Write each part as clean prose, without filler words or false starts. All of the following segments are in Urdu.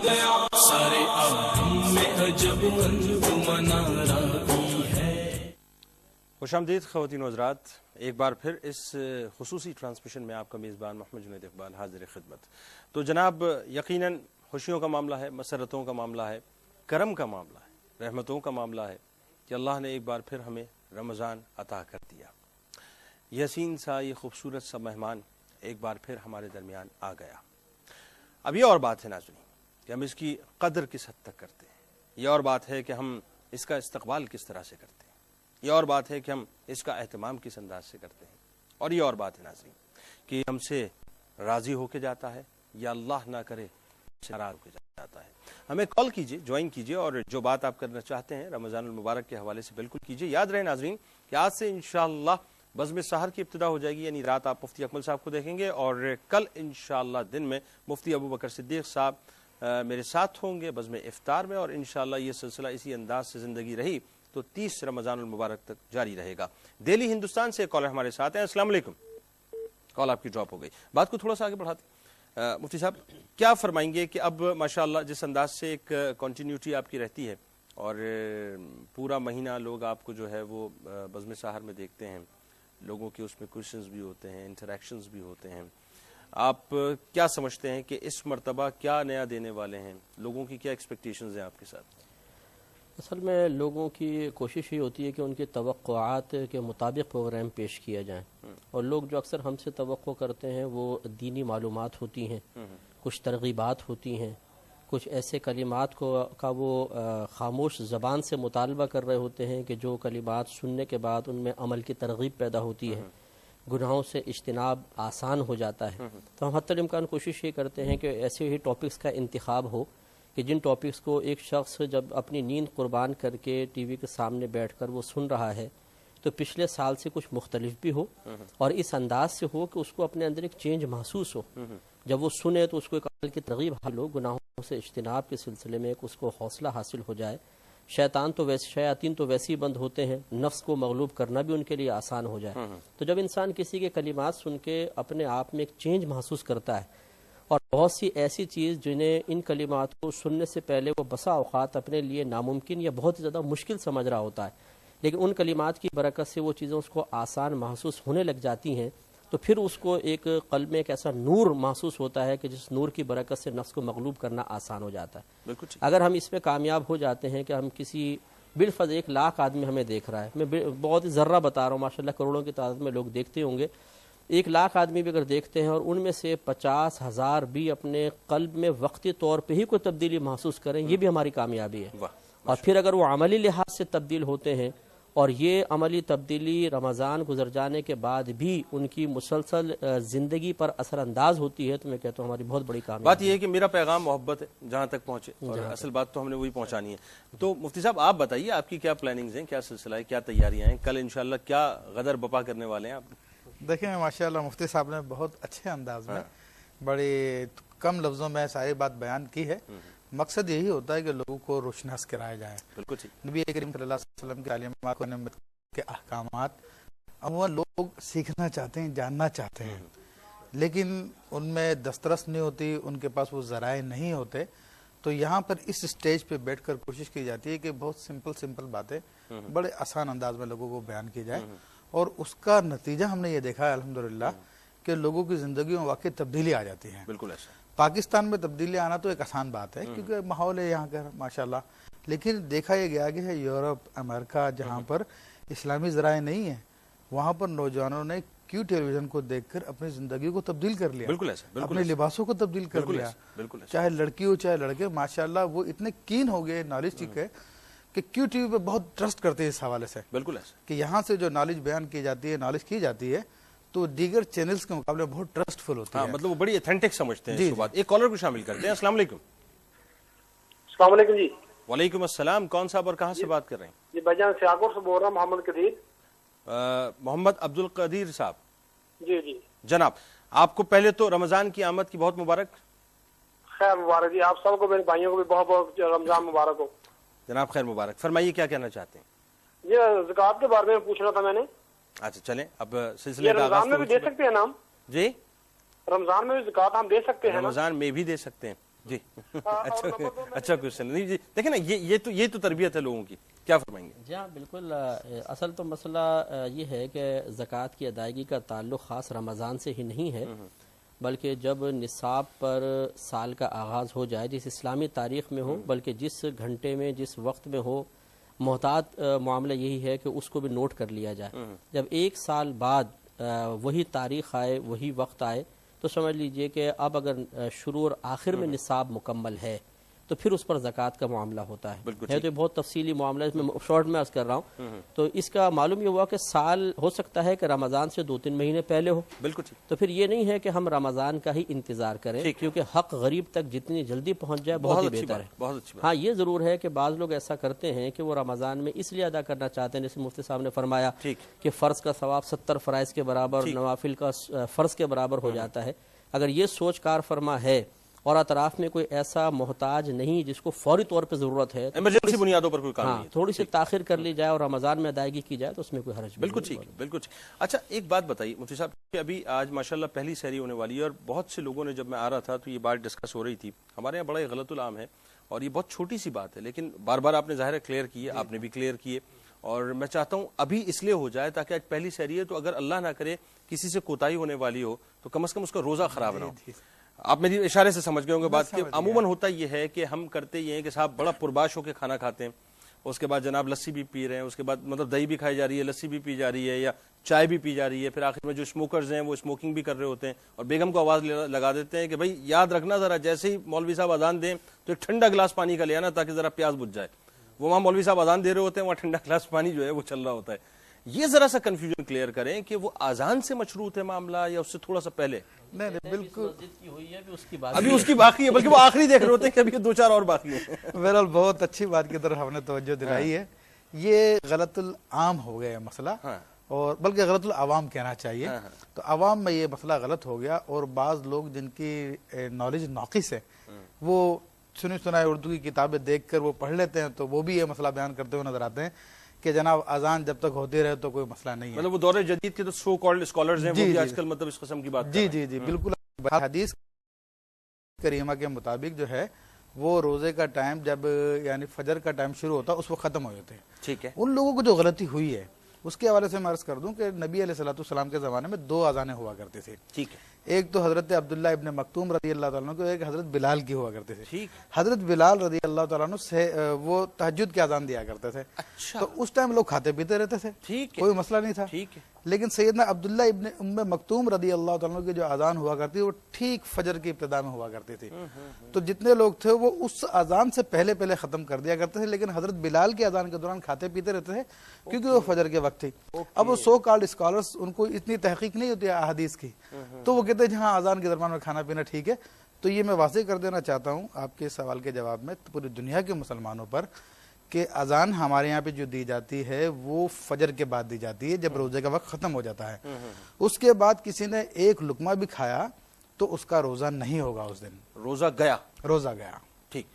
گیا سارے عالم میں عجب انجمنا رائی ہے۔ خوش آمدید خواتین و حضرات، ایک بار پھر اس خصوصی ٹرانسمیشن میں آپ کا میزبان محمد جنید اقبال حاضر خدمت۔ تو جناب یقیناً خوشیوں کا معاملہ ہے، مسرتوں کا معاملہ ہے، کرم کا معاملہ ہے، رحمتوں کا معاملہ ہے کہ اللہ نے ایک بار پھر ہمیں رمضان عطا کر دیا۔ یہ حسین سا، یہ خوبصورت سا مہمان ایک بار پھر ہمارے درمیان آ گیا۔ اب یہ اور بات ہے ناظرین کہ ہم اس کی قدر کس حد تک کرتے ہیں، یہ اور بات ہے کہ ہم اس کا استقبال کس طرح سے کرتے ہیں، یہ اور بات ہے کہ ہم اس کا اہتمام کس انداز سے کرتے ہیں، اور یہ اور بات ہے ناظرین کہ ہم سے راضی ہو کے جاتا ہے یا اللہ نہ کرے ناراض ہو کے جاتا ہے۔ ہمیں کال کیجئے، جوائن کیجئے، اور جو بات آپ کرنا چاہتے ہیں رمضان المبارک کے حوالے سے بالکل کیجئے۔ یاد رہے ناظرین کہ آج سے انشاءاللہ بزم سحر کی ابتدا ہو جائے گی، یعنی رات آپ مفتی اکمل صاحب کو دیکھیں گے، اور کل انشاءاللہ دن میں مفتی ابو بکر صدیق صاحب میرے ساتھ ہوں گے بزم افطار میں، اور انشاءاللہ یہ سلسلہ اسی انداز سے زندگی رہی تو 30 رمضان المبارک تک جاری رہے گا۔ دہلی ہندوستان سے کالر ہمارے ساتھ ہیں۔ السلام علیکم۔ کال آپ کی ڈراپ ہو گئی، بات کو تھوڑا سا آگے بڑھاتے ہیں۔ مفتی صاحب کیا فرمائیں گے کہ اب ماشاءاللہ جس انداز سے ایک کنٹینیوٹی آپ کی رہتی ہے، اور پورا مہینہ لوگ آپ کو جو ہے وہ بزم سحر میں دیکھتے ہیں، لوگوں کے اس میں کوئسچنز بھی ہوتے ہیں، انٹریکشنز بھی ہوتے ہیں، آپ کیا سمجھتے ہیں کہ اس مرتبہ کیا نیا دینے والے ہیں، لوگوں کی کیا ایکسپیکٹیشنز ہیں آپ کے ساتھ؟ اصل میں لوگوں کی کوشش یہ ہوتی ہے کہ ان کی توقعات کے مطابق پروگرام پیش کیا جائیں، اور لوگ جو اکثر ہم سے توقع کرتے ہیں وہ دینی معلومات ہوتی ہیں، کچھ ترغیبات ہوتی ہیں، کچھ ایسے کلمات کا وہ خاموش زبان سے مطالبہ کر رہے ہوتے ہیں کہ جو کلمات سننے کے بعد ان میں عمل کی ترغیب پیدا ہوتی ہے، گناہوں سے اجتناب آسان ہو جاتا ہے۔ تو ہم حتی الامکان کوشش یہ کرتے ہیں کہ ایسے ہی ٹاپکس کا انتخاب ہو کہ جن ٹاپکس کو ایک شخص جب اپنی نیند قربان کر کے ٹی وی کے سامنے بیٹھ کر وہ سن رہا ہے تو پچھلے سال سے کچھ مختلف بھی ہو، اور اس انداز سے ہو کہ اس کو اپنے اندر ایک چینج محسوس ہو۔ جب وہ سنے تو اس کو ایک عمل کی ترغیب حاصل ہو، گناہوں سے اجتناب کے سلسلے میں اس کو حوصلہ حاصل ہو جائے۔ شیاطین تو ویسے ہی بند ہوتے ہیں، نفس کو مغلوب کرنا بھی ان کے لیے آسان ہو جائے۔ تو جب انسان کسی کے کلمات سن کے اپنے آپ میں ایک چینج محسوس کرتا ہے، اور بہت سی ایسی چیز جنہیں ان کلمات کو سننے سے پہلے وہ بسا اوقات اپنے لیے ناممکن یا بہت زیادہ مشکل سمجھ رہا ہوتا ہے، لیکن ان کلمات کی برکت سے وہ چیزیں اس کو آسان محسوس ہونے لگ جاتی ہیں، تو پھر اس کو ایک قلب میں ایک ایسا نور محسوس ہوتا ہے کہ جس نور کی برکت سے نفس کو مغلوب کرنا آسان ہو جاتا ہے۔ اگر ہم اس میں کامیاب ہو جاتے ہیں کہ ہم کسی بالفرض 1,00,000 آدمی ہمیں دیکھ رہا ہے، میں بہت ہی ذرہ بتا رہا ہوں، ماشاءاللہ کروڑوں کی تعداد میں لوگ دیکھتے ہوں گے، 1,00,000 آدمی بھی اگر دیکھتے ہیں اور ان میں سے 50,000 بھی اپنے قلب میں وقتی طور پہ ہی کوئی تبدیلی محسوس کریں، یہ بھی ہماری کامیابی ہے۔ اور پھر اگر وہ عملی لحاظ سے تبدیل ہوتے ہیں، اور یہ عملی تبدیلی رمضان گزر جانے کے بعد بھی ان کی مسلسل زندگی پر اثر انداز ہوتی ہے، تو میں کہتا ہوں ہماری بہت بڑی کامیابی۔ بات یہ ہے کہ میرا پیغام محبت ہے، جہاں تک پہنچے، اور اصل بات تو ہم نے وہی پہنچانی ہے۔ تو مفتی صاحب آپ بتائیے آپ کی کیا پلاننگز ہیں، کیا سلسلہ ہے، کیا تیاریاں ہیں، کل انشاءاللہ کیا غدر بپا کرنے والے ہیں آپ؟ دیکھیں ماشاءاللہ مفتی صاحب نے بہت اچھے انداز میں بڑے کم لفظوں میں ساری بات بیان کی ہے۔ مقصد یہی ہوتا ہے کہ لوگوں کو روشناس کرایا جائے۔ بالکل نبی کریم صلی اللہ علیہ وسلم کی تعلیمات کے احکامات عموماً لوگ سیکھنا چاہتے ہیں، جاننا چاہتے ہیں، لیکن ان میں دسترس نہیں ہوتی، ان کے پاس وہ ذرائع نہیں ہوتے۔ تو یہاں پر اس سٹیج پہ بیٹھ کر کوشش کی جاتی ہے کہ بہت سمپل باتیں بڑے آسان انداز میں لوگوں کو بیان کی جائے، اور اس کا نتیجہ ہم نے یہ دیکھا ہے الحمدللہ کہ لوگوں کی زندگی میں واقعی تبدیلی آ جاتی ہے۔ بالکل ایسا پاکستان میں تبدیلی آنا تو ایک آسان بات ہے کیونکہ ماحول ہے یہاں کا ماشاءاللہ، لیکن دیکھا یہ گیا کہ یورپ، امریکہ جہاں پر اسلامی ذرائع نہیں ہیں، وہاں پر نوجوانوں نے کیو ٹیلی ویژن کو دیکھ کر اپنی زندگی کو تبدیل کر لیا، اپنے لباسوں کو تبدیل کر لیا، چاہے لڑکی ہو چاہے لڑکے، ماشاءاللہ وہ اتنے کین ہو گئے نالج کے کہ کیو ٹی وی پہ بہت ٹرسٹ کرتے ہیں اس حوالے سے۔ بالکل ایسا کہ یہاں سے جو نالج بیان کی جاتی ہے، نالج کی جاتی ہے، تو دیگر چینلز کے مقابلے بہت ٹرسٹ فل ہوتی ہے، مطلب وہ بڑی ایتھینٹک سمجھتے ہیں اس بات۔ ایک کالر کو شامل کرتے ہیں۔ السلام علیکم۔ السلام علیکم جی۔ وعلیکم السلام، کون صاحب اور کہاں سے بات کر رہے ہیں؟ جی بھائی جان سیاکوٹ سے بول رہا ہوں، محمد قدیر۔ محمد عبد القدیر صاحب۔ جی جی جناب، آپ کو پہلے تو رمضان کی آمد کی بہت مبارک۔ خیر مبارک جی، آپ سب کو، میرے بھائیوں کو بھی بہت بہت رمضان مبارک ہو۔ جناب خیر مبارک، فرمائیے کیا کہنا چاہتے ہیں؟ یہ زکوٰۃ کے بارے میں پوچھنا تھا میں نے۔ اچھا چلیں، اب سلسلے کا رمضان میں بھی دے سکتے ہیں نام؟ جی رمضان میں بھی زکوٰۃ ہم دے سکتے ہیں؟ رمضان میں بھی دے سکتے ہیں، جی اچھا کوشچن نہیں جی، دیکھیں نا یہ تو تربیت ہے لوگوں کی، کیا فرمائیں گے؟ جی ہاں بالکل، اصل تو مسئلہ یہ ہے کہ زکوٰۃ کی ادائیگی کا تعلق خاص رمضان سے ہی نہیں ہے، بلکہ جب نصاب پر سال کا آغاز ہو جائے، جس اسلامی تاریخ میں ہو، بلکہ جس گھنٹے میں جس وقت میں ہو، محتاط معاملہ یہی ہے کہ اس کو بھی نوٹ کر لیا جائے۔ جب ایک سال بعد وہی تاریخ آئے، وہی وقت آئے، تو سمجھ لیجئے کہ اب اگر شروع اور آخر میں نصاب مکمل ہے تو پھر اس پر زکوٰۃ کا معاملہ ہوتا ہے۔ ہے تو یہ بہت تفصیلی معاملہ ہے، اس میں شارٹ میں عرض کر رہا ہوں۔ تو اس کا معلوم یہ ہوا کہ سال ہو سکتا ہے کہ رمضان سے 2-3 مہینے پہلے ہو، بالکل تو پھر یہ نہیں ہے کہ ہم رمضان کا ہی انتظار کریں، کیونکہ حق غریب تک جتنی جلدی پہنچ جائے بہت ہی بہتر ہے۔ بہت اچھی ہاں یہ ضرور ہے کہ بعض لوگ ایسا کرتے ہیں کہ وہ رمضان میں اس لیے ادا کرنا چاہتے ہیں، جیسے مفتی صاحب نے فرمایا کہ فرض کا ثواب 70 فرائض کے برابر، نوافل کا فرض کے برابر ہو جاتا ہے۔ اگر یہ سوچ کار فرما ہے اور اطراف میں کوئی ایسا محتاج نہیں جس کو فوری طور پہ ضرورت ہے، ایمرجنسی بنیادوں پر کوئی کام نہیں ہے، تھوڑی سی تاخیر کر لی جائے اور رمضان میں ادائیگی کی جائے تو اس میں کوئی حرج نہیں۔ بالکل ٹھیک، بالکل ٹھیک۔ اچھا ایک بات بتائیے مفتی صاحب کہ ابھی آج ماشاءاللہ پہلی سحری ہونے والی ہے، اور بہت سے لوگوں نے، جب میں آ رہا تھا تو یہ بات ڈسکس ہو رہی تھی، ہمارے یہاں بڑا غلط العام ہے، اور یہ بہت چھوٹی سی بات ہے، لیکن بار بار آپ نے ظاہر ہے کلیئر کی ہے، آپ نے بھی کلیئر کیے، اور میں چاہتا ہوں ابھی اس لیے ہو جائے تاکہ آج پہلی سحری ہے، تو اگر اللہ نہ کرے کسی سے کوتاہی ہونے والی ہو تو کم از کم اس کا روزہ خراب نہ ہو۔ آپ میری اشارے سے سمجھ گئے ہوں گے بات کہ عموماً ہوتا یہ ہے کہ ہم کرتے یہ ہیں کہ صاحب بڑا پرباش ہو کے کھانا کھاتے ہیں، اس کے بعد جناب لسی بھی پی رہے ہیں، اس کے بعد مطلب دہی بھی کھائی جا رہی ہے، لسی بھی پی جا رہی ہے، یا چائے بھی پی جا رہی ہے، پھر آخر میں جو اسموکرز ہیں وہ اسموکنگ بھی کر رہے ہوتے ہیں، اور بیگم کو آواز لگا دیتے ہیں کہ بھائی یاد رکھنا ذرا جیسے ہی مولوی صاحب اذان دیں تو ایک ٹھنڈا گلاس پانی کا لے آنا تاکہ ذرا پیاس بجھ جائے۔ وہ وہاں مولوی صاحب اذان دے رہے ہوتے ہیں، وہاں ٹھنڈا گلاس پانی جو ہے وہ چل رہا ہوتا ہے۔ یہ ذرا سا کنفیوژن کلیئر کریں کہ وہ اذان سے مشروط ہے معاملہ یا اس سے تھوڑا سا پہلے؟ نہیں بالکل، ابھی اس کی باقی ہے، بلکہ وہ آخری دیکھ رہے ہوتے ہیں کہ ابھی 2-4 اور باقی ہیں۔ بہرحال بہت اچھی بات کی طرف ہم نے توجہ دلائی ہے۔ یہ غلط العام ہو گیا مسئلہ، اور بلکہ غلط العوام کہنا چاہیے۔ تو عوام میں یہ مسئلہ غلط ہو گیا، اور بعض لوگ جن کی نالج ناقص ہے وہ سنی سنائے اردو کی کتابیں دیکھ کر وہ پڑھ لیتے ہیں، تو وہ بھی یہ مسئلہ بیان کرتے ہوئے نظر آتے ہیں کہ جناب اذان جب تک ہوتی رہے تو کوئی مسئلہ نہیں ہے۔ مطلب وہ دور جدید کے تو سو کالڈ اسکالرز ہیں، وہ بھی آج کل مطلب اس قسم کی بات جی جی جی بالکل۔ حدیث کریمہ کے مطابق جو ہے وہ روزے کا ٹائم جب یعنی فجر کا ٹائم شروع ہوتا اس وقت ختم ہو جاتے ہیں۔ ٹھیک ہے، ان لوگوں کو جو غلطی ہوئی ہے اس کے حوالے سے میں عرض کر دوں کہ نبی علیہ السلام کے زمانے میں 2 اذانیں ہوا کرتے تھے۔ ٹھیک ہے، ایک تو حضرت عبداللہ ابن مکتوم رضی اللہ تعالیٰ عنہ کو، ایک حضرت بلال کی ہوا کرتے تھے۔ ٹھیک، حضرت بلال رضی اللہ تعالیٰ عنہ سے وہ تہجد کی اذان دیا کرتے تھے، اچھا، تو اس ٹائم لوگ کھاتے پیتے رہتے تھے، ٹھیک ہے، کوئی مسئلہ نہیں تھا۔ ٹھیک ہے، لیکن سیدنا عبداللہ ابن ام مکتوم رضی اللہ تعالیٰ عنہ کی جو اذان ہوا کرتی وہ ٹھیک فجر کی ابتدا میں ہوا کرتی تھی، تو جتنے لوگ تھے وہ اس اذان سے پہلے ختم کر دیا کرتے تھے، لیکن حضرت بلال کی اذان کے دوران کھاتے پیتے رہتے تھے کیونکہ وہ فجر کے وقت تھی۔ اب وہ سو کالڈ اسکالرس، ان کو اتنی تحقیق نہیں ہوتی احادیث کی، تو وہ کہتے ہیں جہاں اذان کے درمیان میں کھانا پینا ٹھیک ہے۔ تو یہ میں واضح کر دینا چاہتا ہوں آپ کے سوال کے جواب میں پوری دنیا کے مسلمانوں پر کہ اذان ہمارے یہاں پہ جو دی جاتی ہے وہ فجر کے بعد دی جاتی ہے جب روزے کا وقت ختم ہو جاتا ہے۔ اس کے بعد کسی نے ایک لقمہ بھی کھایا تو اس کا روزہ نہیں ہوگا، اس دن روزہ گیا، روزہ گیا۔ ٹھیک،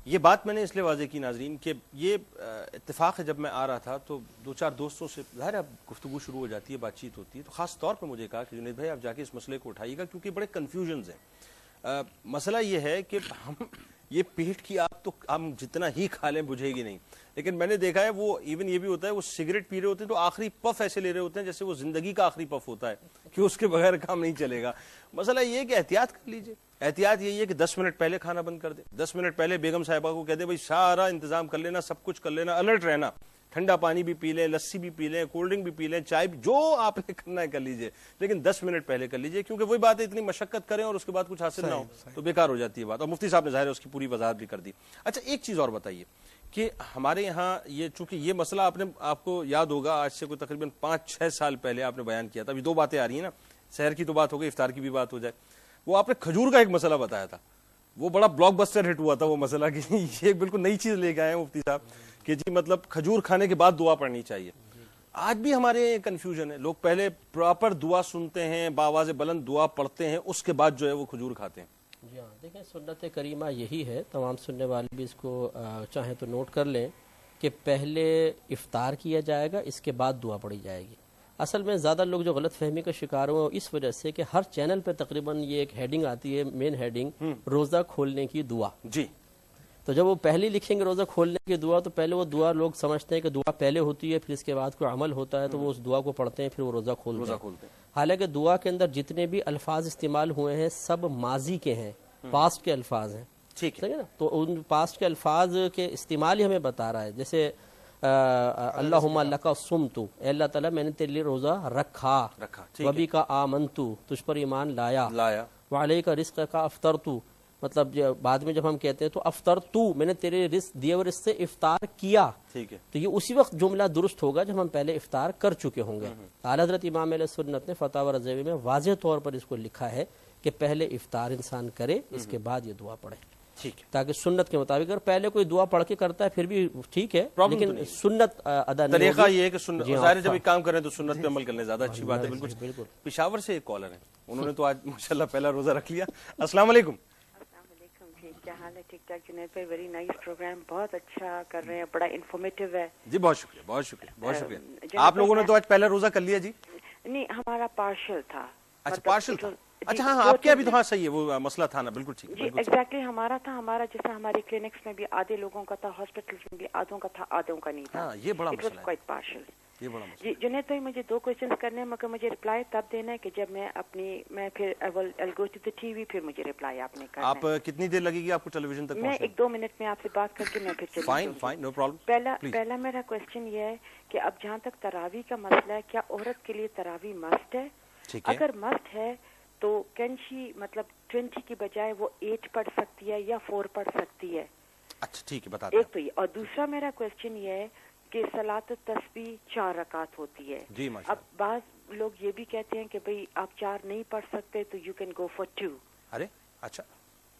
یہ بات میں نے اس لیے واضح کی ناظرین کہ یہ اتفاق ہے، جب میں آ رہا تھا تو 2-4 دوستوں سے ظاہر ہے گفتگو شروع ہو جاتی ہے، بات چیت ہوتی ہے، تو خاص طور پہ مجھے کہا کہ جنید بھائی آپ جا کے اس مسئلے کو اٹھائیے گا کیونکہ بڑے کنفیوژنز ہیں۔ مسئلہ یہ ہے کہ ہم یہ پیٹ کی آگ تو ہم جتنا ہی کھا لیں بجھے گی نہیں، لیکن میں نے دیکھا ہے وہ ایون یہ بھی ہوتا ہے، وہ سگریٹ پی رہے ہوتے ہیں تو آخری پف ایسے لے رہے ہوتے ہیں جیسے وہ زندگی کا آخری پف ہوتا ہے کہ اس کے بغیر کام نہیں چلے گا۔ مسئلہ یہ ہے کہ احتیاط کر لیجئے، احتیاط یہی ہے کہ 10 منٹ پہلے کھانا بند کر دیں، 10 منٹ پہلے بیگم صاحبہ کو کہہ دیں بھائی سارا انتظام کر لینا، سب کچھ کر لینا، الرٹ رہنا، ٹھنڈا پانی بھی پی لیں، لسی بھی پی لیں، کولڈ ڈرنک بھی پی لیں، چائے بھی، جو آپ نے کرنا ہے کر لیجئے، لیکن 10 منٹ پہلے کر لیجئے، کیونکہ وہی بات ہے اتنی مشقت کریں اور اس کے بعد کچھ حاصل نہ ہو تو بیکار ہو جاتی ہے بات، اور مفتی صاحب نے ظاہر ہے اس کی پوری وضاحت بھی کر دی۔ اچھا ایک چیز اور بتائیے کہ ہمارے یہاں یہ چونکہ یہ مسئلہ آپ کو یاد ہوگا آج سے کوئی تقریباً 5-6 سال پہلے آپ نے بیان کیا تھا، ابھی 2 باتیں آ رہی ہیں نا، سحر کی تو بات ہو گئی، افطار کی بھی بات ہو جائے۔ وہ آپ نے کھجور کا ایک مسئلہ بتایا تھا، وہ بڑا بلاک بسٹر ہٹ ہوا تھا وہ مسئلہ کہ یہ ایک بالکل نئی چیز لے کے آئے ہیں مفتی صاحب کہ جی مطلب کھجور کھانے کے بعد دعا پڑھنی چاہیے۔ آج بھی ہمارے کنفیوژن ہے، لوگ پہلے پراپر دعا سنتے ہیں، بآواز بلند دعا پڑھتے ہیں، اس کے بعد جو ہے وہ کھجور کھاتے ہیں۔ جی ہاں، دیکھیں سنت کریمہ یہی ہے، تمام سننے والے بھی اس کو چاہیں تو نوٹ کر لیں کہ پہلے افطار کیا جائے گا، اس کے بعد دعا پڑھی جائے گی۔ اصل میں زیادہ لوگ جو غلط فہمی کا شکار ہوئے اس وجہ سے کہ ہر چینل پہ تقریباً یہ ایک ہیڈنگ آتی ہے، مین ہیڈنگ روزہ کھولنے کی دعا. جی. تو جب وہ پہلے لکھیں گے روزہ کھولنے کی دعا تو پہلے وہ دعا لوگ سمجھتے ہیں کہ دعا پہلے ہوتی ہے، پھر اس کے بعد کوئی عمل ہوتا ہے تو وہ اس دعا کو پڑھتے ہیں، پھر وہ روزہ کھولتے ہیں. حالانکہ دعا کے اندر جتنے بھی الفاظ استعمال ہوئے ہیں سب ماضی کے ہیں، پاسٹ کے الفاظ ہیں. ٹھیک ہے نا؟ تو ان پاسٹ کے الفاظ کے استعمال ہی ہمیں بتا رہا ہے. جیسے اللہم لک صمت، اے اللہ تعالیٰ میں نے تیرے لیے روزہ رکھا. وبی کا آمنت، تجھ پر ایمان لایا. وعلیک رزق کا افطرت، مطلب بعد میں جب ہم کہتے ہیں تو افطرت، میں نے تیرے رزق دیے اور اس سے افطار کیا. ٹھیک ہے. تو یہ اسی وقت جملہ درست ہوگا جب ہم پہلے افطار کر چکے ہوں گے. اعلیٰ حضرت امام اہل سنت نے فتاوی رضوی میں واضح طور پر اس کو لکھا ہے کہ پہلے افطار انسان کرے، اس کے بعد یہ دعا پڑھے. ٹھیک ہے. تاکہ سنت کے مطابق اگر پہلے کوئی دعا پڑھ کے کرتا ہے پھر بھی ٹھیک ہے، لیکن سنت ادا نہیں طریقہ یہ ہے کہ سنت ظاہر جب ایک کام کریں تو سنت پہ عمل کرنے زیادہ اچھی بات ہے. بالکل. پشاور سے ایک کالر ہے، انہوں نے تو آج ماشاءاللہ پہلا روزہ رکھ لیا. السلام علیکم. کیا حال ہے؟ ٹھیک ٹھاک جنید بھائی، ویری نائس پروگرام، بہت اچھا کر رہے ہیں، بڑا انفارمیٹو ہے. جی بہت شکریہ، بہت شکریہ، بہت شکریہ. آپ لوگوں نے تو آج پہلا روزہ کر لیا. جی نہیں، ہمارا پارشل تھا. اچھا پارشل تھا. اچھا ہاں آپ کے ابھی تو ہاں صحیح ہے، وہ مسئلہ تھا نا. بالکل ٹھیک. جی ایگزیکٹلی ہمارا تھا. ہمارا جیسا ہمارے کلینکس میں بھی آدھے لوگوں کا تھا، ہاسپٹلس میں بھی آدھوں کا تھا، آدھوں کا نہیں تھا. یہ بڑا مسئلہ ہے. Quite partial. یہ بڑا مسئلہ. جی جنید بھائی مجھے 2 کویشچنز کرنے ہیں، مگر مجھے رپلائی تب دینا ہے کہ جب میں پھر I'll go to the TV، پھر مجھے رپلائی آپ نے کرنا ہے. آپ کتنی دیر لگے گی آپ کو ٹیلی ویژن تک میں 1-2 منٹ میں آپ سے بات کر کے میں پھر چلی. Fine no problem. پہلا میرا کویشچن یہ ہے کہ اب جہاں تک تراویح کا مسئلہ ہے، کیا عورت کے لیے تراویح مسٹ ہے؟ اگر مسٹ ہے تو کین شی مطلب 20 کی بجائے وہ 8 پڑھ سکتی ہے یا 4 پڑھ سکتی ہے؟ اچھا ٹھیک ہے بتا دیں. ایک تو یہ، اور دوسرا میرا کویشچن یہ ہے کہ صلاۃ التسبیح 4 رکعت ہوتی ہے. جی اب بعض لوگ یہ بھی کہتے ہیں کہ بھئی آپ 4 نہیں پڑھ سکتے تو یو کین گو فار 2. ارے اچھا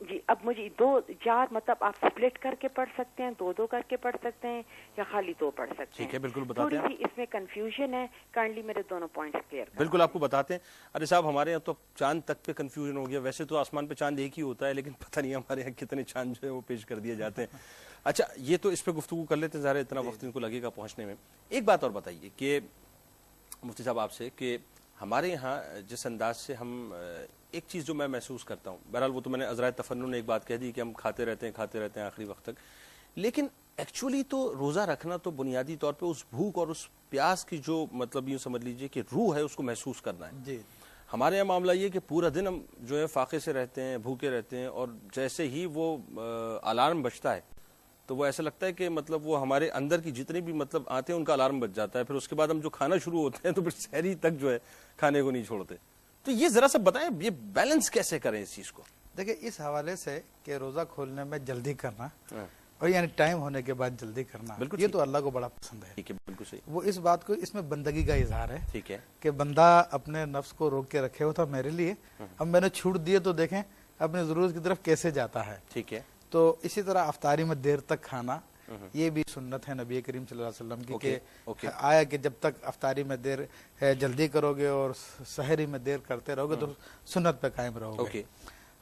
جی اب مجھے 2-4 مطلب آپ سپلٹ کر کے پڑھ سکتے ہیں، 2 کر کے پڑھ سکتے ہیں یا خالی 2 پڑھ سکتے ہیں؟ ٹھیک ہے بالکل بتاتے ہیں. تھوڑی سی اس میں کنفیوژن ہے، کائنڈلی میرے دونوں پوائنٹس کلیئر کریں. بالکل آپ کو بتاتے ہیں. ارے صاحب ہمارے یہاں تو چاند تک پہ کنفیوژن ہو گیا. ویسے تو آسمان پہ چاند ایک ہی ہوتا ہے، لیکن پتہ نہیں ہمارے یہاں کتنے چاند جو ہے وہ پیش کر دیے جاتے ہیں. اچھا یہ تو اس پہ گفتگو کر لیتے ہیں، ظاہر اتنا وقت ان کو لگے گا پہنچنے میں. ایک بات اور بتائیے کہ مفتی صاحب آپ سے کہ ہمارے یہاں جس انداز سے ہم ایک چیز جو میں محسوس کرتا ہوں، بہرحال وہ تو میں نے عذرائے تفنن نے ایک بات کہہ دی کہ ہم کھاتے رہتے ہیں آخری وقت تک، لیکن ایکچولی تو روزہ رکھنا تو بنیادی طور پہ اس بھوک اور اس پیاس کی جو مطلب یوں سمجھ لیجئے کہ روح ہے اس کو محسوس کرنا ہے. جی ہمارے یہاں معاملہ یہ کہ پورا دن ہم جو ہے فاقے سے رہتے ہیں، بھوکے رہتے ہیں، اور جیسے ہی وہ الارم بجتا ہے تو وہ ایسا لگتا ہے کہ مطلب وہ ہمارے اندر کی جتنے بھی مطلب آتے ہیں ان کا الارم بج جاتا ہے. پھر اس کے بعد ہم جو کھانا شروع ہوتے ہیں تو پھر سحری تک جو ہے کھانے کو نہیں چھوڑتے. تو یہ ذرا سا بتائیں یہ بیلنس کیسے کریں اس چیز کو؟ دیکھیں اس حوالے سے کہ روزہ کھولنے میں جلدی کرنا اور یعنی ٹائم ہونے کے بعد جلدی کرنا، یہ تو اللہ کو بڑا پسند ہے. ٹھیک ہے بالکل صحیح. وہ اس بات کو اس میں بندگی کا اظہار ہے. ٹھیک ہے کہ بندہ اپنے نفس کو روک کے رکھے ہوا تھا میرے لیے، اب میں نے چھوٹ دیے تو دیکھیں اپنی ضرورت کی طرف کیسے جاتا ہے. ٹھیک ہے. تو اسی طرح افطاری میں دیر تک کھانا یہ بھی سنت ہے نبی کریم صلی اللہ علیہ وسلم کی کہ آیا کہ جب تک افطاری میں دیر جلدی کرو گے اور سحری میں دیر کرتے رہو گے تو سنت پہ قائم رہو گے.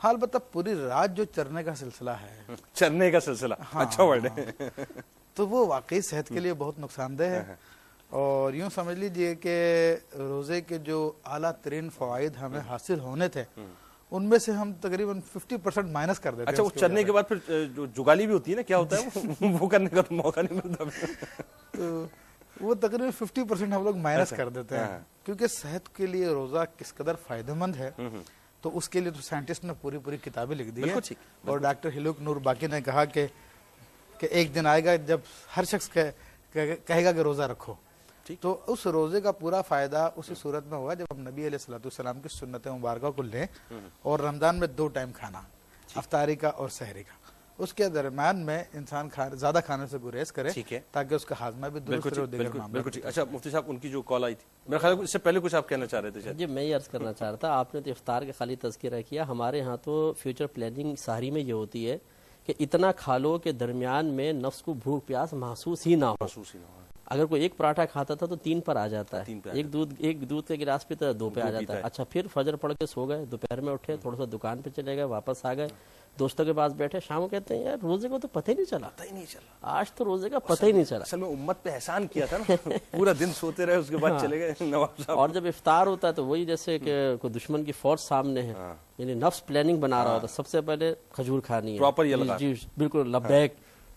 ہاں البتہ پوری رات جو چرنے کا سلسلہ ہے، چرنے کا سلسلہ اچھا ورڈ ہے، تو وہ واقعی صحت کے لیے بہت نقصان دہ ہے. اور یوں سمجھ لیجئے کہ روزے کے جو اعلیٰ ترین فوائد ہمیں حاصل ہونے تھے ان میں سے ہم تقریباً 50% مائنس کر دیتے ہیں. اچھا وہ چرنے کے بعد پھر جو جگالی بھی ہوتی ہے نا، کیا ہوتا ہے وہ کرنے کا تو موقع نہیں ملتا. تو وہ تقریباً 50% ہم لوگ مائنس کر دیتے ہیں. کیونکہ صحت کے لیے روزہ کس قدر فائدہ مند ہے تو اس کے لیے تو سائنٹسٹ نے پوری کتابیں لکھ دی ہیں. اور ڈاکٹر ہلوک نور باقی نے کہا کہ ایک دن آئے گا جب ہر شخص کہے گا کہ روزہ رکھو. تو اس روزے کا پورا فائدہ اسی صورت میں ہوگا جب ہم نبی علیہ الصلوۃ والسلام کی سنت مبارکہ کو لیں اور رمضان میں 2 ٹائم کھانا، افطاری کا اور سحری کا، اس کے درمیان میں انسان زیادہ کھانے سے گریز کرے تاکہ اس کا ہاضمہ بھی درست ہو. بالکل. اچھا مفتی صاحب ان کی جو کال آئی تھی میرے خیال اس سے پہلے کچھ آپ کہنا چاہ رہے تھے. جی میں یہ عرض کرنا چاہ رہا تھا، آپ نے تو افطار کا خالی تذکرہ کیا، ہمارے ہاں تو فیوچر پلاننگ سحری میں یہ ہوتی ہے کہ اتنا کھا لو کہ درمیان میں نفس کو بھوک پیاس محسوس ہی نہ ہو. اگر کوئی 1 پراٹھا کھاتا تھا تو 3 پر آ جاتا ہے، ایک دودھ کا گلاس پیتا ہے 2 پہ آ جاتا ہے. اچھا پھر فجر پڑھ کے سو گئے، دوپہر میں اٹھے، تھوڑا سا دکان پہ چلے گئے، واپس آ گئے، دوستوں کے پاس بیٹھے شام کو کہتے ہیں یار روزے کو تو پتہ ہی نہیں چلا، پتہ ہی نہیں چلا، آج تو روزے کا پتہ ہی نہیں چلا. اصل میں امت پہ احسان کیا تھا نا، پورا دن سوتے رہے، اس کے بعد چلے گئے نواب صاحب. اور جب افطار ہوتا ہے تو وہی جیسے کہ کوئی دشمن کی فوج سامنے ہے، یعنی نفس پلاننگ بنا رہا ہوتا، سب سے پہلے کھجور کھانی ہے پراپر یہ لگا. جی بالکل لبیک.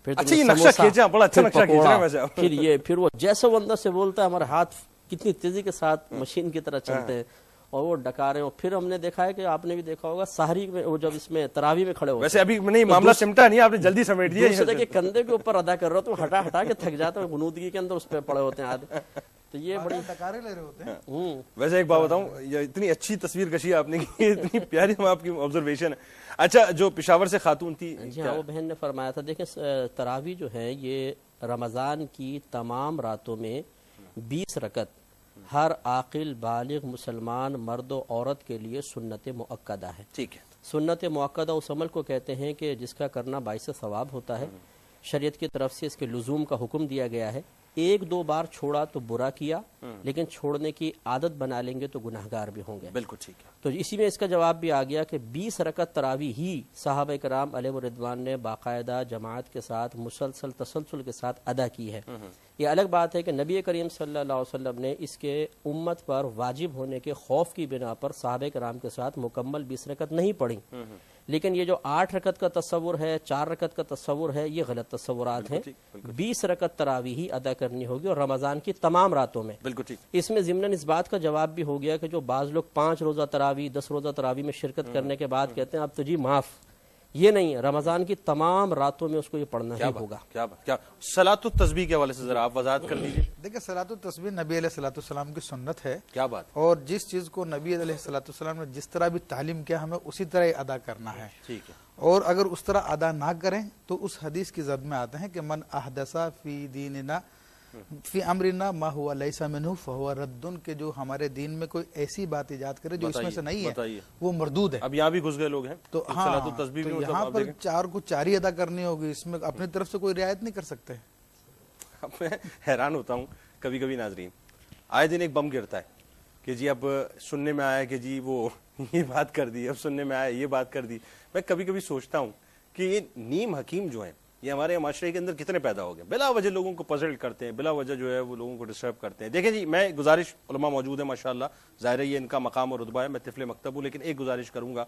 اچھا یہ نقشہ کھینچا، بڑا اچھا نقشہ کھینچ رہا ہے ویسے. پھر یہ پھر وہ جیسے وہ اندر سے بولتا ہے ہمارے ہاتھ کتنی تیزی کے ساتھ مشین کی طرح چلتے ہیں اور وہ ڈکا رہے ہیں. پھر ہم نے دیکھا ہے کہ آپ نے بھی دیکھا ہوگا سحری میں وہ جب اس میں تراویح میں کھڑے ہوتے ویسے ابھی نہیں معاملہ سمٹا نہیں، آپ نے جلدی سمیٹ دیا. دوسرے کے کندھے کے اوپر ادا کر رہا تو ہٹا ہٹا کے تھک جاتا ہے، غنودگی کے اندر اس پہ پڑے ہوتے ہیں آدھے. تو یہ بڑی ڈکارے لے رہے ہوتے ہیں. ویسے ایک بات بتاؤں، یہ اتنی اچھی تصویر کشی آپ نے کی، اتنی پیاری آپ کی آبزرویشن ہے. اچھا جو پشاور سے خاتون تھی، جی ہاں وہ بہن نے فرمایا تھا، دیکھیں تراویح جو ہے یہ رمضان کی تمام راتوں میں 20 رکعت ہر عاقل بالغ مسلمان مرد و عورت کے لیے سنت مؤکدہ ہے. ٹھیک ہے. سنت مؤکدہ اس عمل کو کہتے ہیں کہ جس کا کرنا باعث ثواب ہوتا ہے. شریعت کی طرف سے اس کے لزوم کا حکم دیا گیا ہے. ایک دو بار چھوڑا تو برا کیا، لیکن چھوڑنے کی عادت بنا لیں گے تو گناہگار بھی ہوں گے. بالکل ٹھیک ہے. تو اسی میں اس کا جواب بھی آ گیا کہ 20 رکعت تراویح ہی صحابہ کرام علیہ الرضوان نے باقاعدہ جماعت کے ساتھ مسلسل تسلسل کے ساتھ ادا کی ہے. یہ الگ بات ہے کہ نبی کریم صلی اللہ علیہ وسلم نے اس کے امت پر واجب ہونے کے خوف کی بنا پر صحابہ کرام کے ساتھ مکمل 20 رکعت نہیں پڑھی. لیکن یہ جو 8 رکعت کا تصور ہے، 4 رکعت کا تصور ہے، یہ غلط تصورات ہیں. 20 رکعت تراویح ہی ادا کرنی ہوگی اور رمضان کی تمام راتوں میں. بالکل ٹھیک. اس میں ضمن اس بات کا جواب بھی ہو گیا کہ جو بعض لوگ 5 روزہ تراویح 10 روزہ تراویح میں شرکت کرنے کے بعد کہتے ہیں اب تو جی معاف، یہ نہیں ہے. رمضان کی تمام راتوں میں اس کو یہ پڑھنا ہی ہوگا. کیا صلاۃ التسبیح کے حوالے سے ذرا آپ وضاحت کر دیجیے. دیکھیں صلاۃ التسبیح نبی علیہ الصلوۃ والسلام کی سنت ہے. کیا بات. اور جس چیز کو نبی علیہ الصلوۃ والسلام نے جس طرح بھی تعلیم کیا ہمیں اسی طرح ہی ادا کرنا ہے. ٹھیک ہے. اور اگر اس طرح ادا نہ کریں تو اس حدیث کی زد میں آتے ہیں کہ من احدث فی دیننا فی امرنا ما هو لیس منہ فهو رد، کہ جو ہمارے دین میں کوئی ایسی بات ایجاد کرے جو اس میں سے نہیں ہے وہ مردود ہے. اب یہاں بھی گھس گئے لوگ ہیں تو صلاۃ التسبیح تو بھی یہاں پر 4 کو 4 ہی ادا کرنی ہوگی، اس میں اپنی طرف سے کوئی رعایت نہیں کر سکتے. میں حیران ہوتا ہوں کبھی کبھی ناظرین، آئے دن ایک بم گرتا ہے کہ جی اب سننے میں آیا کہ جی وہ یہ بات کر دی، اب سننے میں آیا یہ بات کر دی. میں کبھی کبھی سوچتا ہوں کہ یہ نیم حکیم جو ہیں یہ ہمارے معاشرے کے اندر کتنے پیدا ہو گئے، بلا وجہ لوگوں کو پزل کرتے ہیں، بلا وجہ جو ہے وہ لوگوں کو ڈسٹرب کرتے ہیں. دیکھیں جی میں گزارش، علماء موجود ہیں ماشاءاللہ، ظاہر ہے یہ ان کا مقام اور رتبہ ہے، میں طفل مکتب ہوں، لیکن ایک گزارش کروں گا،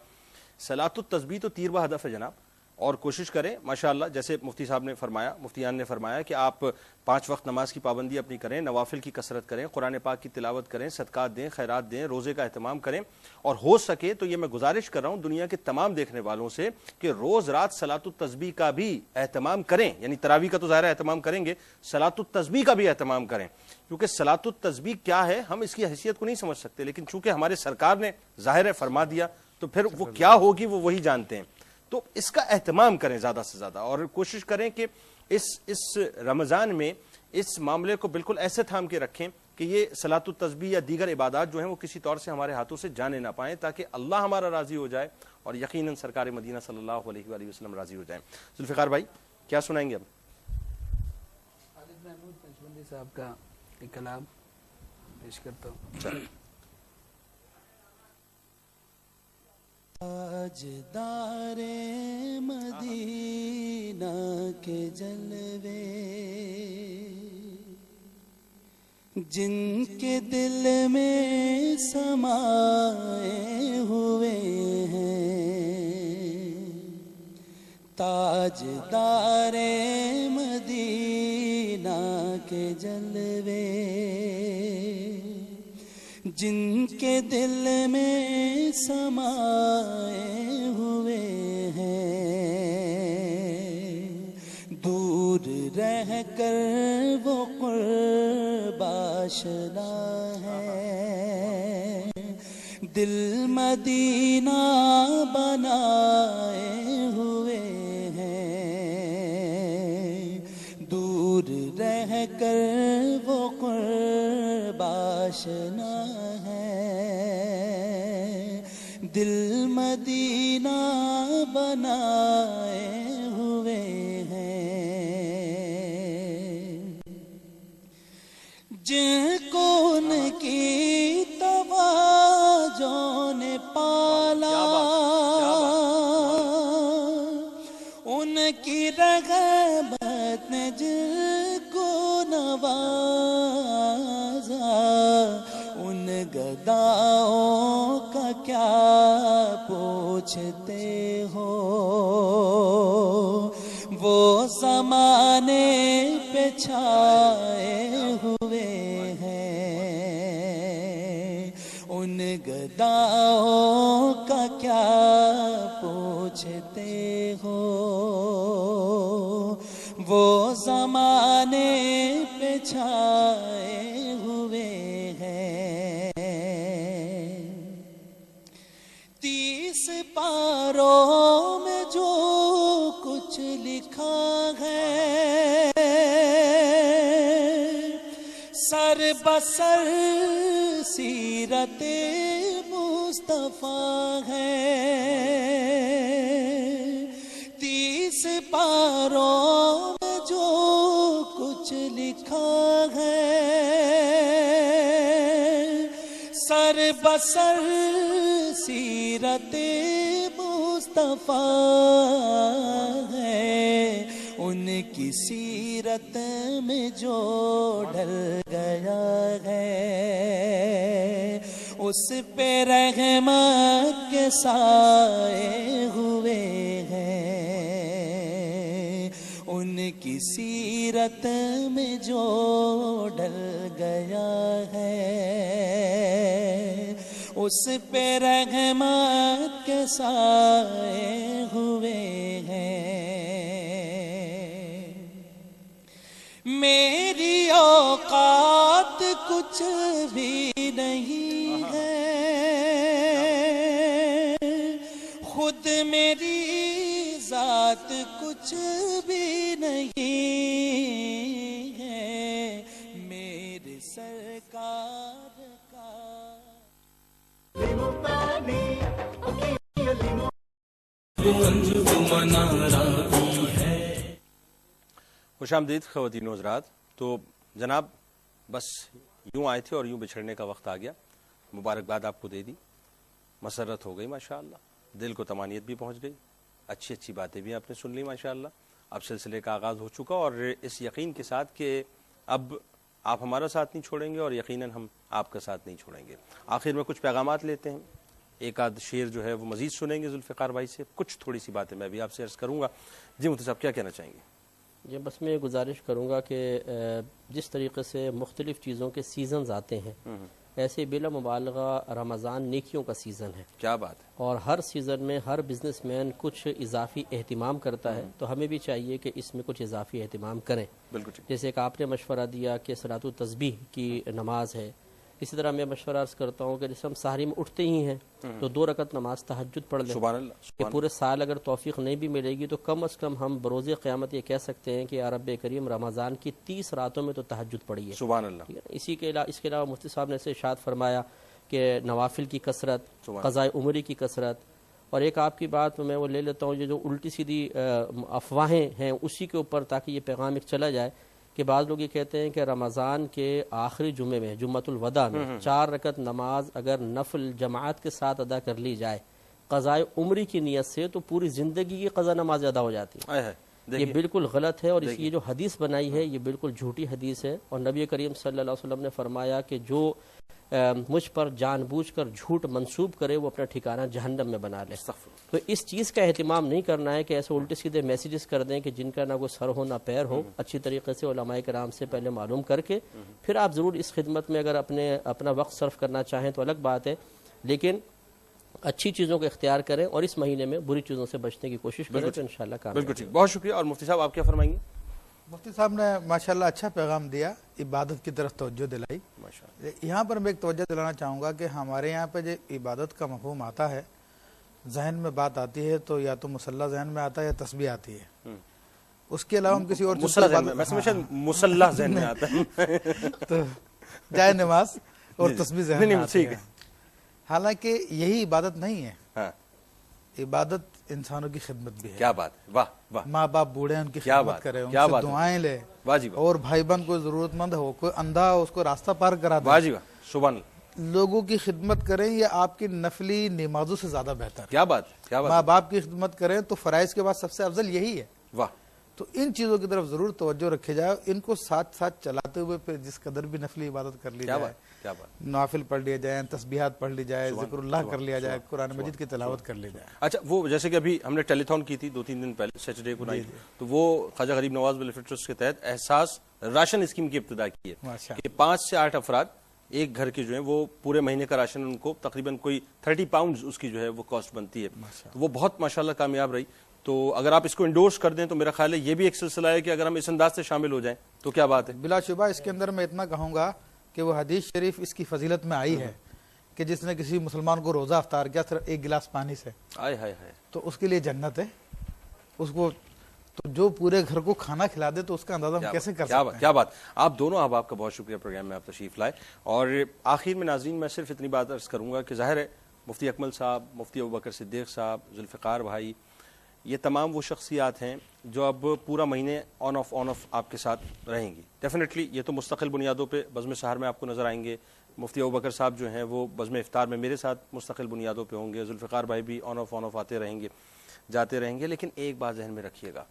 صلاۃ التسبیح تو تیر و ہدف ہے جناب. اور کوشش کریں ماشاءاللہ جیسے مفتی صاحب نے فرمایا، مفتیان نے فرمایا کہ آپ 5 وقت نماز کی پابندی اپنی کریں، نوافل کی کثرت کریں، قرآن پاک کی تلاوت کریں، صدقات دیں، خیرات دیں، روزے کا اہتمام کریں. اور ہو سکے تو یہ میں گزارش کر رہا ہوں دنیا کے تمام دیکھنے والوں سے کہ روز رات صلاۃ التسبیح کا بھی اہتمام کریں. یعنی تراویح کا تو ظاہر اہتمام کریں گے، صلاۃ التسبیح کا بھی اہتمام کریں. کیونکہ صلاۃ التسبیح کیا ہے ہم اس کی حیثیت کو نہیں سمجھ سکتے، لیکن چونکہ ہمارے سرکار نے ظاہر ہے فرما دیا تو پھر وہ کیا ہوگی وہ وہی جانتے ہیں. تو اس کا اہتمام کریں زیادہ سے زیادہ، اور کوشش کریں کہ اس رمضان میں اس معاملے کو بالکل ایسے تھام کے رکھیں کہ یہ صلاۃ التسبیح یا دیگر عبادات جو ہیں وہ کسی طور سے ہمارے ہاتھوں سے جانے نہ پائیں، تاکہ اللہ ہمارا راضی ہو جائے اور یقیناً سرکار مدینہ صلی اللہ علیہ وآلہ وسلم راضی ہو جائیں. ذوالفقار بھائی کیا سنائیں گے اب؟ خالد محمود پنچبندی صاحب کا ایک کلام پیش کرتا ہوں. تاجدار مدینہ کے جلوے جن کے دل میں سمائے ہوئے ہیں، تاجدار مدینہ کے جلوے جن کے دل میں سمائے ہوئے ہیں، دور رہ کر وہ قرب آشنا ہے، دل مدینہ بنائے ہوئے ہیں، دور رہ کر وہ قرب آشنا دل مدینہ بنائے ہوئے ہیں، جن کو ان کی توجہ نے پالا رحمت نے جن کو نوازا ان گداؤں کا کیا پوچھتے ہو، وہ زمانے پہ چھائے ہوئے ہیں، ان گداؤں کا کیا پوچھتے ہو، وہ زمانے پہ چھائے ہوئے ہیں۔ 30 پاروں میں جو کچھ لکھا ہے سر بسر سیرت مصطفیٰ ہے، 30 پاروں میں جو کچھ لکھا ہے سر بسر سیرت مصطفیٰ ہے، ان کی سیرت میں جو ڈھل گیا ہے اس پہ رحمت کے سائے ہوئے ہیں، ان کی سیرت میں جو ڈھل گیا ہے اس پہ رحمت کے سائے ہوئے ہیں۔ میری اوقات کچھ بھی نہیں ہے، خود میری ذات کچھ بھی نہیں ہے، میرے سرکار کا خوش آمدید خواتین و حضرات۔ تو جناب بس یوں آئے تھے اور یوں بچھڑنے کا وقت آ گیا، مبارکباد آپ کو دے دی، مسرت ہو گئی ماشاءاللہ، دل کو طمانینت بھی پہنچ گئی، اچھی اچھی باتیں بھی آپ نے سن لی ماشاءاللہ۔ اب سلسلے کا آغاز ہو چکا اور اس یقین کے ساتھ کہ اب آپ ہمارا ساتھ نہیں چھوڑیں گے اور یقیناً ہم آپ کا ساتھ نہیں چھوڑیں گے۔ آخر میں کچھ پیغامات لیتے ہیں، ایک آدھ شعر جو ہے وہ مزید سنیں گے ذوالفقار بھائی سے، کچھ تھوڑی سی باتیں میں بھی آپ سے عرض کروں گا۔ جی مفتی صاحب کیا کہنا چاہیں گے؟ جی بس میں گزارش کروں گا کہ جس طریقے سے مختلف چیزوں کے سیزنز آتے ہیں ایسے بلا مبالغہ رمضان نیکیوں کا سیزن ہے۔ کیا بات ہے۔ اور ہر سیزن میں ہر بزنس مین کچھ اضافی اہتمام کرتا ہے، تو ہمیں بھی چاہیے کہ اس میں کچھ اضافی اہتمام کریں۔ بالکل جیسے کہ آپ نے مشورہ دیا کہ صلاۃ التسبیح کی نماز ہے، اسی طرح میں مشورہ عرض کرتا ہوں کہ جیسے ہم سحری میں اٹھتے ہی ہیں تو 2 رکعت نماز تہجد پڑھ لیں۔ سبحان اللہ، کہ پورے سال اگر توفیق نہیں بھی ملے گی تو کم از کم ہم بروز قیامت یہ کہہ سکتے ہیں کہ یا رب کریم رمضان کی 30 راتوں میں تو تہجد پڑھیے۔ سبحان اللہ۔ اس کے علاوہ مفتی صاحب نے سے ارشاد فرمایا کہ نوافل کی کثرت، قضائے عمری کی کثرت، اور ایک آپ کی بات میں وہ لے لیتا ہوں، یہ جو الٹی سیدھی افواہیں ہیں اسی کے اوپر تاکہ یہ پیغام ایک چلا جائے کہ بعض لوگ یہ کہتے ہیں کہ رمضان کے آخری جمعے میں جمعۃ الوداع میں 4 رکعت نماز اگر نفل جماعت کے ساتھ ادا کر لی جائے قضائے عمری کی نیت سے تو پوری زندگی کی قضا نماز ادا ہو جاتی ہے۔ یہ بالکل غلط ہے، اور اس کی جو حدیث بنائی ہے یہ بالکل جھوٹی حدیث ہے، اور نبی کریم صلی اللہ علیہ وسلم نے فرمایا کہ جو مجھ پر جان بوجھ کر جھوٹ منسوب کرے وہ اپنا ٹھکانہ جہنم میں بنا لے۔ تو اس چیز کا اہتمام نہیں کرنا ہے کہ ایسے الٹے سیدھے میسیجز کر دیں کہ جن کا نہ کوئی سر ہو نہ پیر ہو۔ اچھی طریقے سے علماء کرام سے پہلے معلوم کر کے پھر آپ ضرور اس خدمت میں اگر اپنا وقت صرف کرنا چاہیں تو الگ بات ہے، لیکن اچھی چیزوں کو اختیار کریں اور اس مہینے میں بری چیزوں سے بچنے کی کوشش کریں تو انشاءاللہ کامیاب۔ بالکل ٹھیک، بہت شکریہ۔ اور مفتی صاحب آپ کیا فرمائیں گے؟ مفتی صاحب نے ماشاءاللہ اچھا پیغام دیا، عبادت کی طرف توجہ دلائی۔ یہاں پر میں ایک توجہ دلانا چاہوں گا کہ ہمارے یہاں پہ جو عبادت کا مفہوم آتا ہے، ذہن میں بات آتی ہے تو یا تو مصلی ذہن میں آتا ہے یا تسبیح آتی ہے، اس کے علاوہ ہم کسی اور مصلی ذہن میں آتا ہے تو جائے نماز اور تسبیح ذہن میں آتی ہے، حالانکہ یہی عبادت نہیں ہے۔ عبادت انسانوں کی خدمت بھی ہے۔ کیا بات ہے، واہ واہ۔ ماں باپ بوڑھے ان کی خدمت کرے، ان سے دعائیں لے، اور بھائی بہن کوئی ضرورت مند ہو، کوئی اندھا ہو اس کو راستہ پار کرا دے، واہ جی واہ، سبحان اللہ۔ لوگوں کی خدمت کریں یہ آپ کی نفلی نمازوں سے زیادہ بہتر ہے۔ کیا بات، کیا بات۔ ماں باپ کی خدمت کریں تو فرائض کے بعد سب سے افضل یہی ہے۔ واہ۔ تو ان چیزوں کی طرف ضرور توجہ رکھی جائے, ان کو ساتھ ساتھ چلاتے ہوئے پھر جس قدر بھی نفلی عبادت کر لی جائے, نوافل پڑھ لیا جائے, تسبیحات پڑھ لی جائے, ذکر اللہ کر لیا جائے, قرآن مجید کی تلاوت کر لی جائے. اچھا, وہ جیسے کہ ابھی ہم نے ٹیلی تھون کی تھی 2-3 دن پہلے, سیٹرڈے کو نائٹ, تو وہ خواجہ غریب نواز ویلفیئر ٹرسٹ کے تحت احساس راشن اسکیم کی ابتدا کی ہے کہ 5 سے 8 افراد ایک گھر کے جو ہیں وہ پورے مہینے کا راشن ان کو تقریباً کوئی 30 پاؤنڈز اس کی جو ہے وہ کاسٹ بنتی ہے. وہ بہت ماشاءاللہ کامیاب رہی. تو اگر آپ اس کو انڈورس کر دیں تو میرا خیال ہے یہ بھی ایک سلسلہ ہے کہ اگر ہم اس انداز سے شامل ہو جائیں تو کیا بات ہے. بلا شبہ اس کے اندر میں اتنا کہوں گا کہ وہ حدیث شریف اس کی فضیلت میں آئی ہے کہ جس نے کسی مسلمان کو روزہ افطار کیا صرف 1 گلاس پانی سے, تو اس کے لیے جنت ہے. اس کو تو جو پورے گھر کو کھانا کھلا دے تو اس کا اندازہ ہم کیسے کر سکتے ہیں. کیا بات. آپ دونوں احباب کا بہت شکریہ پروگرام میں آپ تشریف لائے. اور آخر میں ناظرین میں صرف اتنی بات عرض کروں گا کہ ظاہر ہے مفتی اکمل صاحب, مفتی ابوبکر صدیق صاحب, ذوالفقار بھائی, یہ تمام وہ شخصیات ہیں جو اب پورا مہینے آن آف آپ کے ساتھ رہیں گی. ڈیفینیٹلی یہ تو مستقل بنیادوں پہ بزم سحر میں آپ کو نظر آئیں گے. مفتی ابوبکر صاحب جو ہیں وہ بزم افطار میں میرے ساتھ مستقل بنیادوں پہ ہوں گے. ذوالفقار بھائی بھی آن آف آتے رہیں گے, جاتے رہیں گے. لیکن ایک بات ذہن میں رکھیے گا,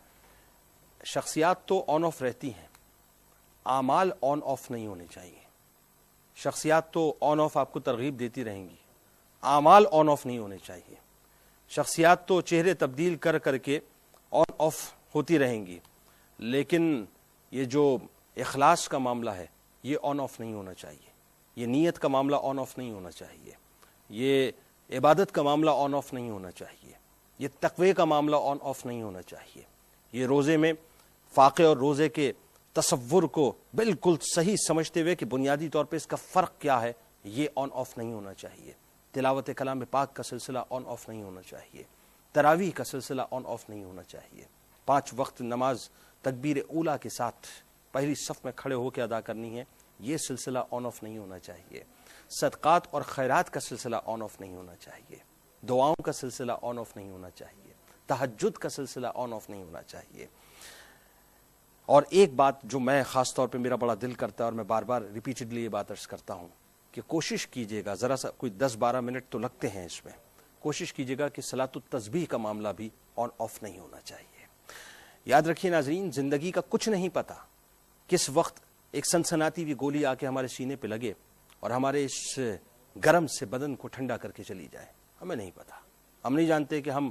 شخصیات تو آن آف رہتی ہیں, اعمال آن آف نہیں ہونے چاہیے. شخصیات تو آن آف آپ کو ترغیب دیتی رہیں گی, اعمال آن آف نہیں ہونے چاہیے. شخصیات تو چہرے تبدیل کر کر کے آن آف ہوتی رہیں گی, لیکن یہ جو اخلاص کا معاملہ ہے یہ آن آف نہیں ہونا چاہیے. یہ نیت کا معاملہ آن آف نہیں ہونا چاہیے. یہ عبادت کا معاملہ آن آف نہیں ہونا چاہیے. یہ تقوی کا معاملہ آن آف نہیں ہونا چاہیے. یہ روزے میں فاقے اور روزے کے تصور کو بالکل صحیح سمجھتے ہوئے کہ بنیادی طور پہ اس کا فرق کیا ہے, یہ آن آف نہیں ہونا چاہیے. تلاوت کلام پاک کا سلسلہ آن آف نہیں ہونا چاہیے. تراویح کا سلسلہ آن آف نہیں ہونا چاہیے. 5 وقت نماز تکبیر اولیٰ کے ساتھ پہلی صف میں کھڑے ہو کے ادا کرنی ہے, یہ سلسلہ آن آف نہیں ہونا چاہیے. صدقات اور خیرات کا سلسلہ آن آف نہیں ہونا چاہیے. دعاؤں کا سلسلہ آن آف نہیں ہونا چاہیے. تہجد کا سلسلہ آن آف نہیں ہونا چاہیے. اور ایک بات جو میں خاص طور پہ میرا بڑا دل کرتا ہے اور میں بار بار ریپیٹڈلی یہ بات عرض کرتا ہوں کہ کوشش کیجئے گا, ذرا سا کوئی 10-12 منٹ تو لگتے ہیں اس میں, کوشش کیجئے گا کہ صلاۃ التسبیح کا معاملہ بھی آن آف نہیں ہونا چاہیے. یاد رکھیے ناظرین, زندگی کا کچھ نہیں پتا کس وقت ایک سنسناتی ہوئی گولی آ کے ہمارے سینے پہ لگے اور ہمارے اس گرم سے بدن کو ٹھنڈا کر کے چلی جائے. ہمیں نہیں پتا. ہم نہیں جانتے کہ ہم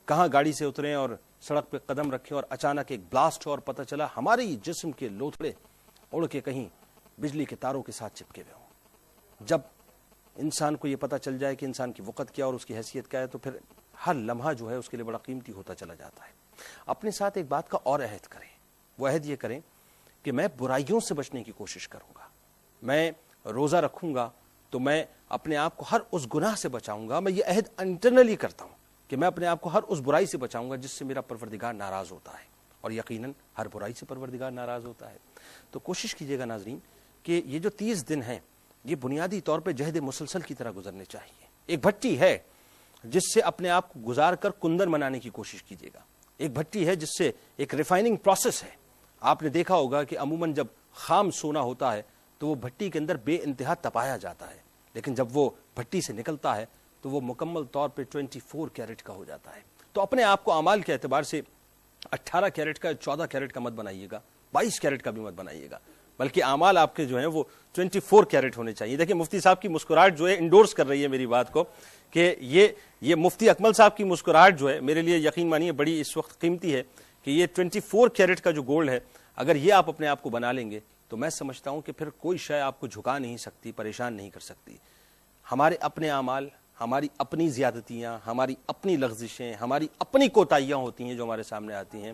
کہاں گاڑی سے اتریں اور سڑک پہ قدم رکھیں اور اچانک ایک بلاسٹ اور پتہ چلا ہمارے ہی جسم کے لوتھڑے اڑ کے کہیں بجلی کے تاروں کے ساتھ چپکے ہوئے ہوں. جب انسان کو یہ پتہ چل جائے کہ انسان کی وقت کیا اور اس کی حیثیت کیا ہے تو پھر ہر لمحہ جو ہے اس کے لیے بڑا قیمتی ہوتا چلا جاتا ہے. اپنے ساتھ ایک بات کا اور عہد کریں. وہ عہد یہ کریں کہ میں برائیوں سے بچنے کی کوشش کروں گا. میں روزہ رکھوں گا تو میں اپنے آپ کو ہر اس گناہ سے بچاؤں گا. میں یہ عہد انٹرنلی کرتا ہوں کہ میں اپنے آپ کو ہر اس برائی سے بچاؤں گا جس سے میرا پروردگار ناراض ہوتا ہے, اور یقیناً ہر برائی سے پروردگار ناراض ہوتا ہے. تو کوشش کیجیے گا ناظرین کہ یہ جو 30 دن ہیں یہ بنیادی طور پہ جہد مسلسل کی طرح گزرنے چاہیے. ایک بھٹی ہے جس سے اپنے آپ کو گزار کر کندن بنانے کی کوشش کیجیے گا. ایک بھٹی ہے جس سے ایک ریفائننگ پروسیس ہے. آپ نے دیکھا ہوگا کہ عموماً جب خام سونا ہوتا ہے تو وہ بھٹی کے اندر بے انتہا تپایا جاتا ہے, لیکن جب وہ بھٹی سے نکلتا ہے تو وہ مکمل طور پہ 24 کیرٹ کا ہو جاتا ہے. تو اپنے آپ کو اعمال کے اعتبار سے 18 کیرٹ کا, 14 کیرٹ کا مت بنائیے گا, 22 کیرٹ کا بھی مت بنائیے گا, بلکہ اعمال آپ کے جو ہیں وہ 24 کیرٹ ہونے چاہیے. دیکھیں مفتی صاحب کی مسکراہٹ جو ہے انڈورس کر رہی ہے میری بات کو کہ یہ مفتی اکمل صاحب کی مسکراہٹ جو ہے میرے لیے یقین مانیے بڑی اس وقت قیمتی ہے کہ یہ 24 کیرٹ کا جو گولڈ ہے اگر یہ آپ اپنے آپ کو بنا لیں گے تو میں سمجھتا ہوں کہ پھر کوئی شے آپ کو جھکا نہیں سکتی, پریشان نہیں کر سکتی. ہمارے اپنے اعمال, ہماری اپنی زیادتیاں, ہماری اپنی لغزشیں, ہماری اپنی کوتاہیاں ہوتی ہیں جو ہمارے سامنے آتی ہیں.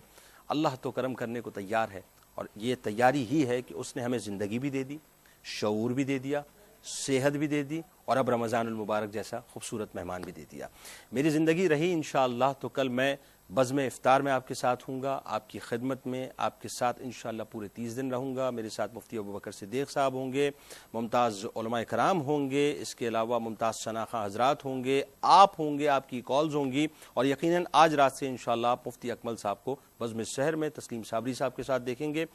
اللہ تو کرم کرنے کو تیار ہے, اور یہ تیاری ہی ہے کہ اس نے ہمیں زندگی بھی دے دی, شعور بھی دے دیا, صحت بھی دے دی, اور اب رمضان المبارک جیسا خوبصورت مہمان بھی دے دیا. میری زندگی رہی انشاءاللہ تو کل میں بزم افطار میں آپ کے ساتھ ہوں گا, آپ کی خدمت میں آپ کے ساتھ انشاءاللہ پورے 30 دن رہوں گا. میرے ساتھ مفتی ابوبکر صدیق صاحب ہوں گے, ممتاز علماء کرام ہوں گے, اس کے علاوہ ممتاز شناخواں حضرات ہوں گے, آپ ہوں گے, آپ کی کالز ہوں گی, اور یقیناً آج رات سے انشاءاللہ آپ مفتی اکمل صاحب کو بزم شہر میں تسلیم صابری صاحب کے ساتھ دیکھیں گے.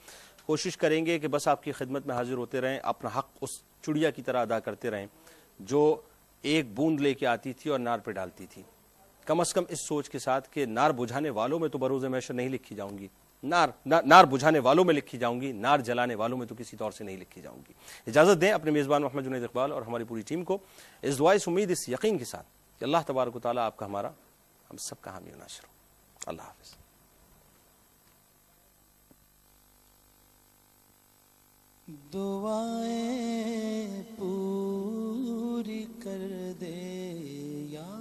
کوشش کریں گے کہ بس آپ کی خدمت میں حاضر ہوتے رہیں, اپنا حق اس چڑیا کی طرح ادا کرتے رہیں جو ایک بوند لے کے آتی تھی اور نار پہ ڈالتی تھی. کم از کم اس سوچ کے ساتھ کہ نار بجھانے والوں میں تو بروز محشر نہیں لکھی جاؤں گی, نار بجھانے والوں میں لکھی جاؤں گی، نار جلانے والوں میں تو کسی طور سے نہیں لکھی جاؤں گی۔ اجازت دیں اپنے میزبان محمد جنید اقبال اور ہماری پوری ٹیم کو اس دعا، اس امید، اس یقین کے ساتھ کہ اللہ تبارک و تعالیٰ آپ کا، ہمارا، ہم سب کا حامی و ناصر ہو۔ اللہ حافظ۔ دعائیں پوری کر دے یا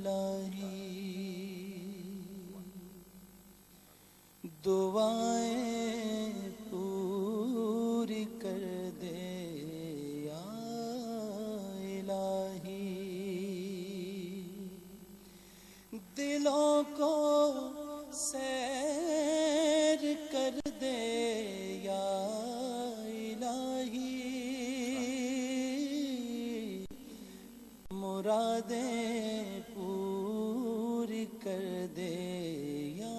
الہی، دعائیں پوری کر دے یا الہی، دلوں کو سیر کر دے یا الہی، مرادیں پوری کر دے یا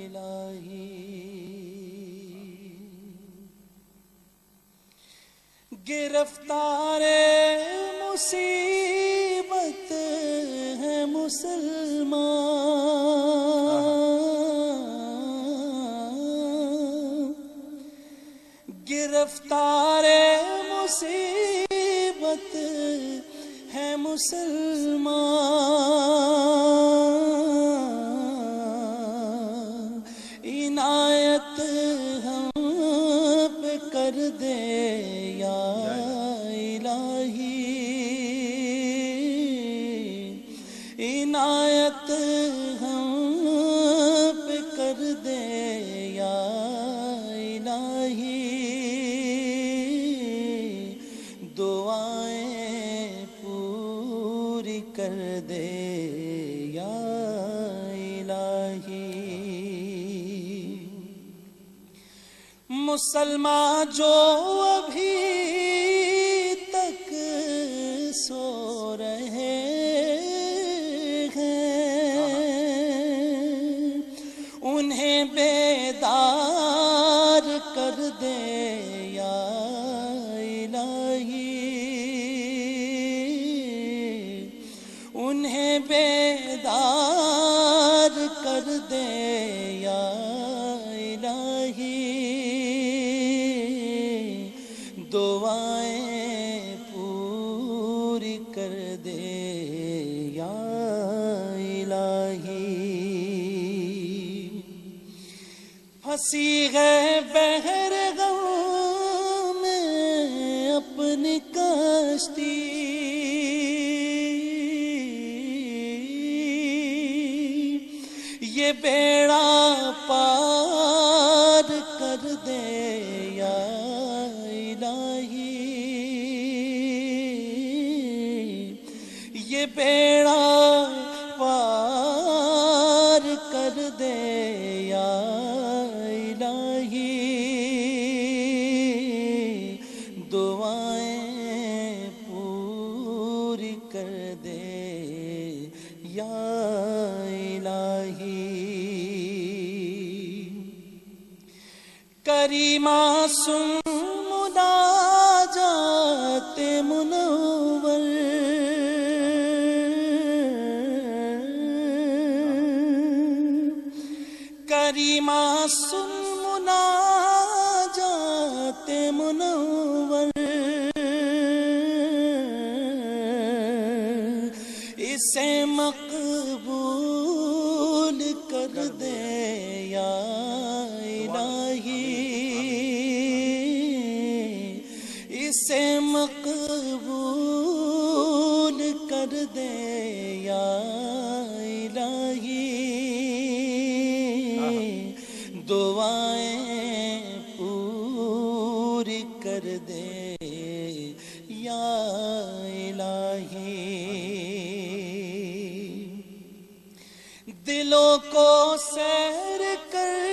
الہی، گرفتار مصیبت ہے مسلمان، گرفتار مصیبت ہے مسلمان، عنایت ہم پہ کر دے یا الہی، عنایت ہم پہ کر دے یا الہی، دعائیں پوری کر دے یا الہی، مسلمان جو ابھی تک سو رہے ہیں، انہیں بیدار کر دے یا الہی، انہیں بیدار کر دے یا الہی، دعائیں پوری کر دے یا الہی، پھنسی ہے بحر غم میں اپنی کشتی، یہ بیڑا پار کر دے یا الہی، یہ بیڑا پار کر دے یا الہی، دعائیں پوری کر دے یا الہی، کریمہ سن مناجات منور، کریمہ سن مناجات منور، اسے مقبول کر دے یا الہی، اسے مقبول کر دے یا الہی، دعائیں پوری کر دے یا الہی، دلوں کو سیر کر